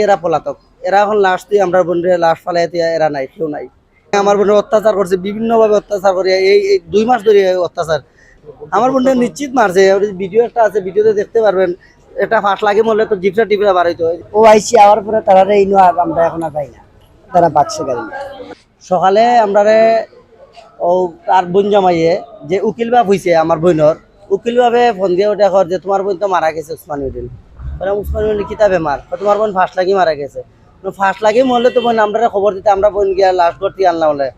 এরা পলাতক, এরা এখন লাশ দিয়ে আমরা বোনরে লাশ ফালাই দিয়ে এরা নাই, কেউ নাই। আমার বোনের অত্যাচার করছে, বিভিন্নভাবে অত্যাচার করে, এই 2 মাস ধরে অত্যাচার। আমার বোনটা নিশ্চিত মারছে, ভিডিও একটা আছে, ভিডিওতে দেখতে পারবেন। এটা ফাঁস লাগে মরলে তো জিপটা টিপরা বাড়াইতো। ও আইসি আওয়ার পরে তারা এই আর আমরা এখন আর পাই না, তারা বাঁচছে গাড়ি। সকালে আমরা ও তার বোন জামাইয়ে যে উকিল বাপ হয়েছে আমার বোনের, উকিল ভাবে ফোন দিয়ে ওটা কর যে তোমার বোন তো মারা গেছে উসমান উদ্দিন। উসমান উদ্দিন কিতা বেমার, তোমার বোন ফাঁস লাগি মারা গেছে। ফাঁস লাগি মরলে তো বোন আমরা খবর দিতে, আমরা বোন গিয়া লাশ ভর্তি আনলাম বলে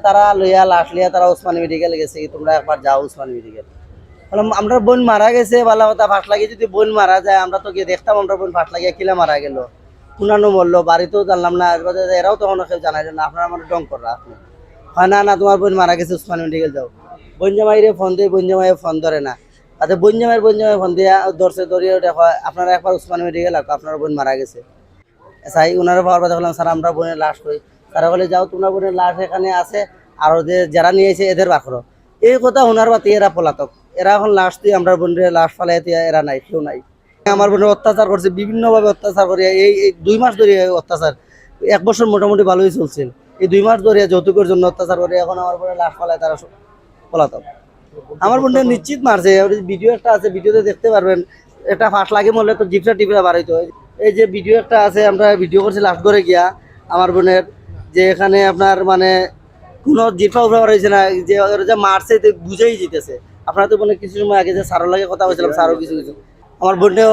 তারা লইয়া লাশ লিয়া তারা উসমানী মেডিকেল গেছে, তোমরা একবার যাও উসমানী মেডিকেল। আমরা বোন মারা গেছে ভালো কথা, ফাঁস লাগিয়ে যদি বোন মারা যায় আমরা তো গিয়ে দেখতাম আমরা বোন ফাঁস লাগিয়ে কিলা মারা গেল, পুনানো মরলো, বাড়িতেও জানলাম না, এরাও তখন কেউ জানাইল না, আপনারা আমার ডং করা আপনি হয় না, না তোমার বোন মারা গেছে উসমানী মেডিকেল যাও। বোন জামাইরে ফোন দিয়ে বোন জামাই ফোন ধরে না, তাতে বোন জামাই ফোন দিয়ে ধরছে, ধরিয়ে দেখো আপনারা একবার উসমানী মেডিকেল আসো, আপনার বোন মারা গেছে। সাই ওনারা পাওয়ার কথা বললাম স্যার আমরা বোনের লাশ করি, তারা বলে যাও তোমার বোনের লাশ এখানে আছে, আর ওদের যারা নিয়েছে এদের বাকরো। এই কথা ওনার বাতি এরা পলাতক, এরা এখন লাশ দিয়ে আমরা বোনের লাশ ফালাই দিয়ে এরা নাই, কেউ নাই। আমার বোনের অত্যাচার করছে, বিভিন্নভাবে অত্যাচার করে, এই 2 মাস ধরে অত্যাচার। 1 বছর মোটামুটি ভালোই চলছিল, এই 2 মাস ধরে যৌতুকের জন্য অত্যাচার করে, এখন আমার বোনের লাশ ফালায় তারা পলাতক। আমার বোনটা নিশ্চিত মারছে, ভিডিও একটা আছে, ভিডিওতে দেখতে পারবেন। এটা ফাঁস লাগে মরলে তো জিপটা টিপরা বাড়াইতো। এই যে ভিডিও একটা আছে, আমরা ভিডিও করছি লাশ করে গিয়া আমার বোনের, যে এখানে আপনার মানে কোনো জিপা উঠা বাড়াইছে না, যে ওরা যে মারছে বুঝেই জিতেছে। আপনারা তো মনে কিছু সময় আগে যে সারোর লাগে কথা বলছিলাম, সারও কিছু কিছু আমার বোনটা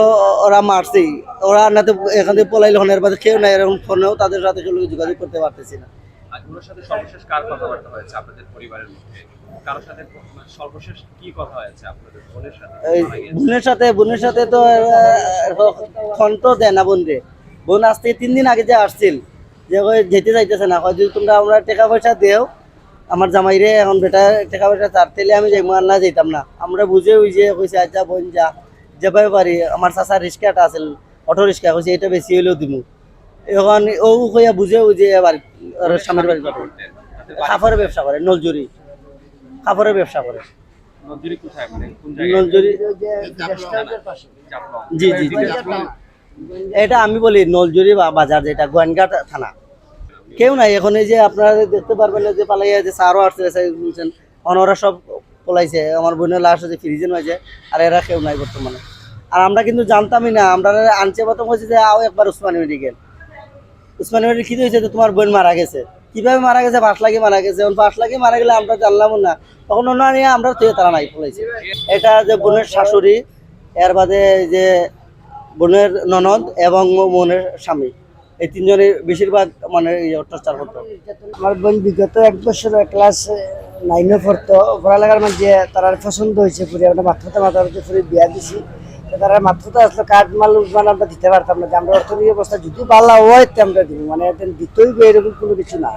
ওরা মারছেই, ওরা না তো এখান থেকে পলাইলে হনের বাদে কেউ নাই, এরকম ফোনেও তাদের সাথে যোগাযোগ করতে পারতেছি না। ওনার সাথে সর্বশেষ কার কথাবার্তা হয়েছে আপনাদের পরিবারের মধ্যে? কারোর সাথে সর্বশেষ কি কথা হয়েছে আপনাদের বোনের সাথে? বোনের সাথে তো ফোন তো দেয় না বোন রে। বোন আসতে 3 দিন আগে যে আসছিল, যে যেতে চাইতেছে না, যদি তোমরা আমরা টাকা পয়সা দেও আমার জামাইরে, এখন বেটা টাকা পয়সা চারতেলে আমি যাই আর না যেতাম না। আমরা বুঝে ওই যে কইছে আচ্ছা বোন যা যেভাবে পারি। আমার চাচার রিক্সাটা আছিল, অটো রিক্সা, কইছে এটা বেশি হইলেও দিমু। এখন ও কইয়া বুঝে ওই যে বাড়ি স্বামীর বাড়ি কাপড়ের ব্যবসা করে, নলজুরি কাপড়ের ব্যবসা করে। নলজুরি কোথায়, মানে কোন নলজুরি জি জি জি, এটা আমি বলি নলজুরি বাজার, যেটা গোয়েনঘাট থানা। কেউ নাই এখন, এই যে আপনারা দেখতে পারবেন যে পালাইয়া যে সারও আসছে বলছেন, ওরা সব পলাইছে। আমার বোনের লাশ হচ্ছে ফ্রিজেন হয়েছে, আর এরা কেউ নাই বর্তমানে। আর আমরা কিন্তু জানতামই না, আমরা আনছে প্রথম হয়েছে যে আও একবার উসমানী মেডিকেল। উসমানী মেডিকেল কি হয়েছে, তোমার বোন মারা গেছে। কিভাবে মারা গেছে, ফাঁস লাগিয়ে মারা গেছে। ফাঁস লাগিয়ে মারা গেলে আমরা জানলাম না, তখন ওনারা নিয়ে আমরা তারা নাই পলাইছে। এটা যে বোনের শাশুড়ি, এর বাদে যে বোনের ননদ এবং বোনের স্বামী, এই 3 জনের বেশিরভাগ মানে অত্যাচার করতো। আমার বোন বিগত 1 বছর ক্লাস 9-এ পড়তো, পড়ালেখার মাঝে তারা পছন্দ হয়েছে, পুরী আমরা মাথার পুরী বিয়া দিছি। তারা মাত্রটা আসলে কাঠ মাল মানে আমরা দিতে পারতাম না, যে আমরা অর্থনৈতিক অবস্থা যদি ভালো হয় আমরা দিব, মানে দিতেই এরকম কোনো কিছু না।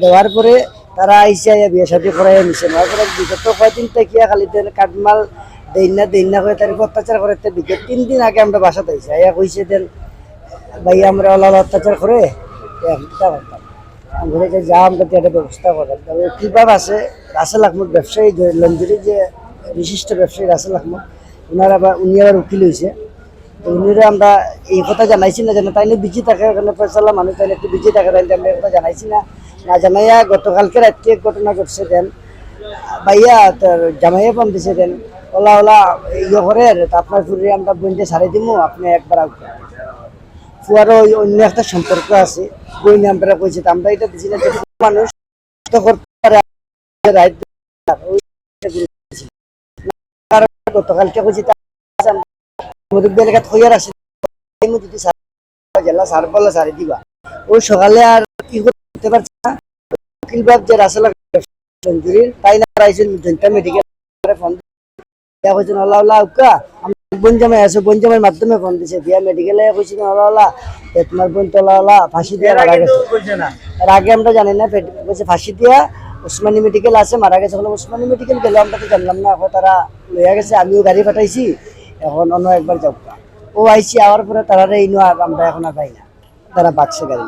দেওয়ার পরে তারা আইসে বিয়ে শাদী করাই নিছে, নেওয়ার পরে বিগত কয়েকদিন থেকে খালি কাঠমাল দেন না করে তার অত্যাচার করে। বিগত 3 দিন আগে আমরা বাসাতে আইসি, আইয়া কইছে দেন ভাই আমরা অত্যাচার করে করতাম, আমরা যা আমরা একটা ব্যবস্থা করতাম। তবে কীভাবে আছে রাসেল আহমদ ব্যবসায়ী, লঞ্জুরি যে বিশিষ্ট ব্যবসায়ী রাসেল আহমদ, উনি আবার উকিল হয়েছে। তো উনিরা আমরা এই কথা জানাইছি না, জানা তাইলে বিজি থাকে, ওখানে ফয়সালা মানুষ তাইলে একটু বিজি থাকে, তাইলে আমরা এই কথা জানাইছি না। না জানাইয়া গতকালকে রাত্রে এক ঘটনা ঘটছে, দেন ভাইয়া তার জামাইয়া পাম দিছে, দেন ওলা ইয়ে করে আপনার ফুরিয়ে আমরা বইনটা ছাড়াই দিব, আপনি একবার ফুয়ারও অন্য একটা সম্পর্ক আছে, বই নিয়ে আমরা কইছি। আমরা এটা দিছি না যে মানুষ করতে পারে। গতকালকে কইছি এলাকাত হইয়ার আসে, যদি জেলা সার বলে সারি দিবা, ওই সকালে আর কি করতে পারছে না। উকিল বাব যে রাসেল তাই না মেডিকেল ফোন দেওয়া আল্লাহ উকা বোন জামাই আছে, বোন জামাইয়ের মাধ্যমে ফোন দিছে, দিয়া মেডিকেলে কইছি আল্লাহ তোমার বোন তো আল্লাহ ফাঁসি দিয়া মারা গেছে। এর আগে আমরা জানি না, ফাঁসি দিয়া উসমানী মেডিকেল আছে, মারা গেছে। উসমানী মেডিকেল গেলে আমরা তো জানলাম না, এখন তারা লইয়া গেছে, আমিও গাড়ি পাঠাইছি, এখন অন্য একবার যাও। ও আইসি আওয়ার পরে তারা এই আর আমরা এখন আর পাই না, তারা বাঁচছে গাড়ি।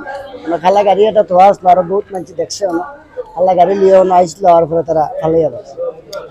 খালা গাড়ি এটা তো আসলো, আরো বহুত মানুষ দেখছে, খালা গাড়ি লিয়ে আইসলো, আওয়ার পরে তারা খালাইয়া বাঁচছে।